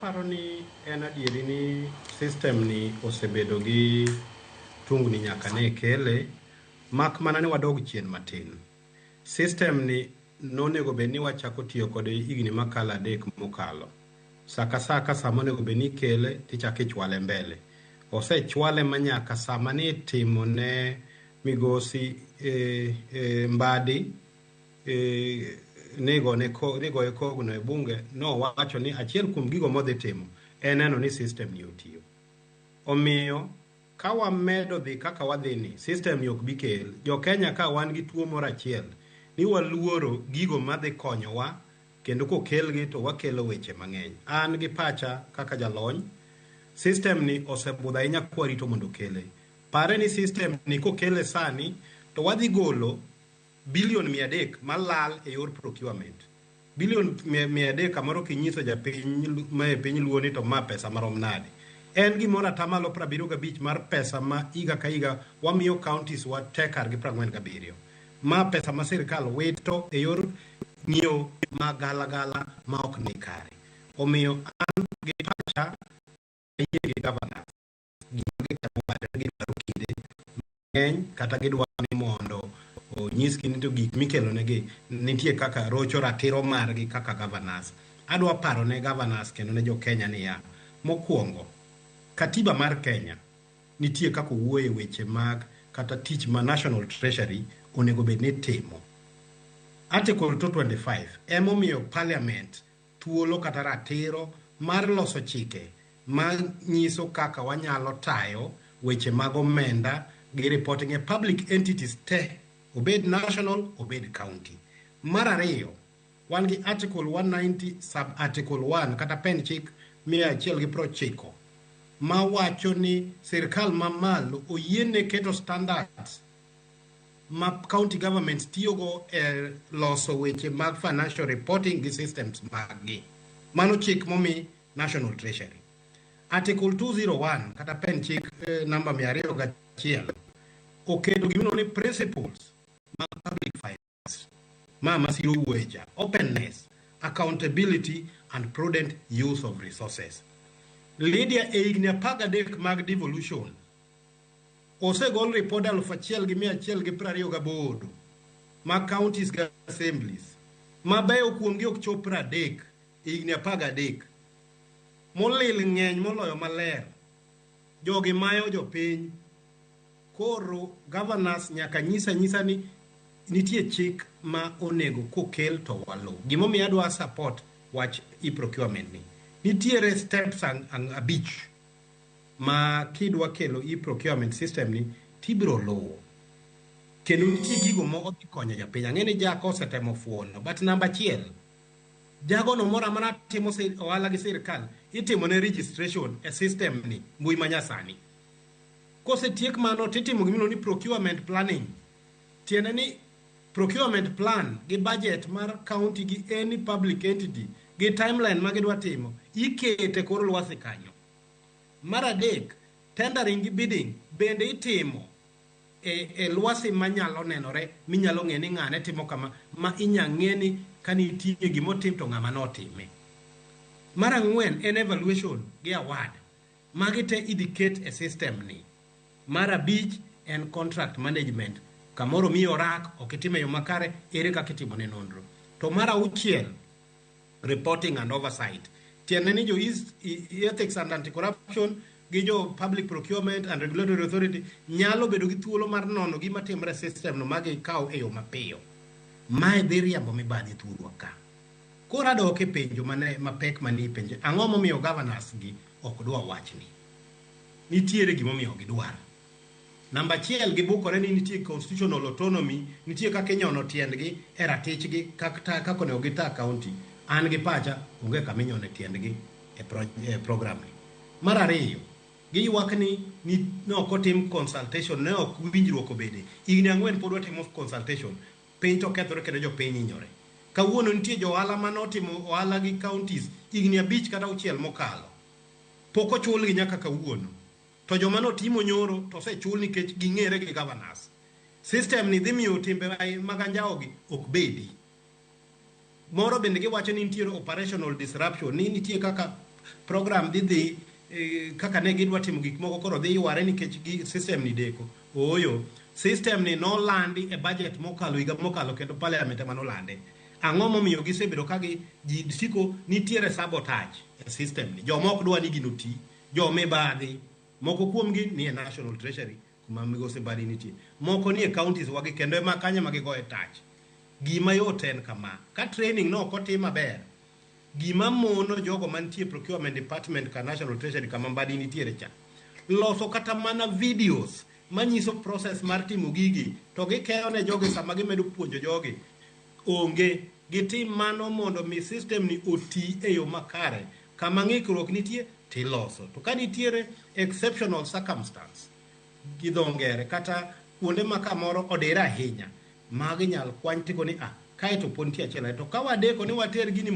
Paro ni en adieri ni system ni osebedo gi tungni nyaka ne kele mak mana ni wadog chien matin. System ni nonego bed ni wachako tiyo kode higni makalo 3 mokalo. Saka saka sama onego bed ni kele tichako ichwale mbele. Osechwale manyaka sama ni timo ne migosi Mbadi nigo e kogno e bunge no wacho ni achiel kuom gigo modhi timo en neno ni system ni otiyo. Omiyo ka wamedo dhi kaka wadhi ni system ni ok bi kel jo Kenya ka wan gi tuo moro achiel ni waluoro gigo madhi konyowa kendo kokelgi to wakelo weche mang'eny. An gi pacha kaka jalony system ni osebudho ahinya kwarito mondo kele. Pare ni system ni kokele sani to wadhi golo bilion 300 malal e yor procurement. Bilion 300 kamoro kinyiso japiny ma e piny luo ni to ma pesa marom nade. En gimoro atamalo 75 mar pesa ma higa ka higa wamiyo counties wa tekar gi 47. Ma pesa ma sirkal wito e yor ng'iewo ma gala ma ok ni kare. Omiyo an gi pacha gi governor gi dwaro kinde ng'eny kata gidwaro ni mondo onyisgi ni to gik mikelo negi nitie kaka rocho ratiro margi kaka governors. Adwa paro ne governors kendo ne jo Kenya ni ya mokwongo katiba mar Kenya nitie kaka wuoye weche mag kata tich ma National Treasury onego bed ni timo. Article 225 emomiyo parliament thuolo kata ratiro mar loso chike ma nyiso kaka wanyalo tayo weche mag omenda gi reporting e public entities te obed national obed county. Mar ariyo wan gi article 190 sub article 1 kata pen chik 190 ma wacho ni sirkal mamalo oyiene keto standards ma county governments tiyogo e loso weche mag financial reporting gi systems maggi. Mano chik momi National Treasury. Article 201 kata pen chik namba 201 oketo gimino ni principles mag public finance ma masiro wecha openness, accountability and prudent use of resources. Lydia e higni 13 mag devolution osegol report 1128 mag counties ga assemblies mabeyo kuomgi ok chop 30 e higni 13 molil ng'eny moloyo maler jogi mayo jopiny. Koro governors nyaka nyisa ni nitie chik ma onego kokel to walo. Gimomiyo adwa support wach e-procurement ni. Nitiere steps abich ma kidwa kelo e-procurement system ni tibiro luwo. Kendo nitie gigo mo odhi konyo japiny. Ang'eni jako osetemo fuono. But number 1 jago no mora mana timo ohala gi sirkal itimo ne registration e system ni mbui manyasani. Kosetiek mano titimo gimino ni procurement planning. Tiende ni procurement plan gi budget mar county gi any public entity gi timeline ma gidwa timo ikete kor lwasi kanyo. Mar adek tendering gi bidding bende itimo e lwasi manyalo nenore minyalo ng'e ni ng'ane timo kama ma inya ng'e ni kanitie gimotim to ng'ama notime. Mar ang'wen en evaluation gi award magi te idhiket e system ni. Mar abich en contract management kamoro miyo rak okitime yo makare ere kaka itimo ne nonro. To mar auchiel reporting and oversight. Tiende ni jo ethics and anti-corruption gi jo public procurement and regulatory authority nyalo bedo gi thuolo mar nono gima timre system no magi kaw e yo mapiyo. Mae dhi riambo mibadhi thuolo ka. Koro adok e penjo mapek mani penjo. Ang'o momiyo governors gi ok dwa wachni? Nitiere gimomiyo gidwaro. Namba 1 gibukore ni nitie constitutional autonomy, nitie kaka inyono tiendgi e ratichgi kaka onego gita county. An gi pacha onge kama inyono tiendgi e program ni. Mar ariyo giywak ni ok otim consultation ne ok winjruok obede. Higni 4 pod watimo consultation. Piny to kethore kendo jopiny hinyore. Kawuono nitie jo ohala manotimo ohala gi counties higni 5 kata 6 mokalo. Pok ochulgi nyaka kawuono. To joma notimo nyoro to osechul nikech ging'ere gi governors. System ni dhi miyo timbe mag anjawo gi ok bedi. Moro bende giwacho ni nitie operational disruption, ni nitie kaka program dhi kaka ne gidwa timo gik moko koro dhi yware nikech system ni deko. Oyo, system ni nolandi e budget mokalo higa mokalo kendo parliament ema nolande. Ang'o momiyo gisebedo ka ji siko nitiere sabotage e system ni. Joma ok dwa ni gino ti, jomibadhi. Moko kuomgi ni e National Treasury kuma migosi Mbadi nitie. Moko ni e counties wagi kendo ema kanyo ma gigoe touch. Gima yot en kama. Ka training no ok otim maber, gima mono jogo mantie procurement department ka National Treasury kama Mbadi nitiere cha, loso kata mana videos manyiso process mar timo gigi, to gikeyo ne jogi sama gimedo puonjo jogi. Onge, gitim mano mondo mi system ni oti e yo makare. Kama ng'ikruok nitie, tiloso. To ka nitiere exceptional circumstance, gidhongere kata kuonde ma kamoro odira ahinya, magi nyal kwany tiko ni kae to ponti achiel to ka wadeko ni water gini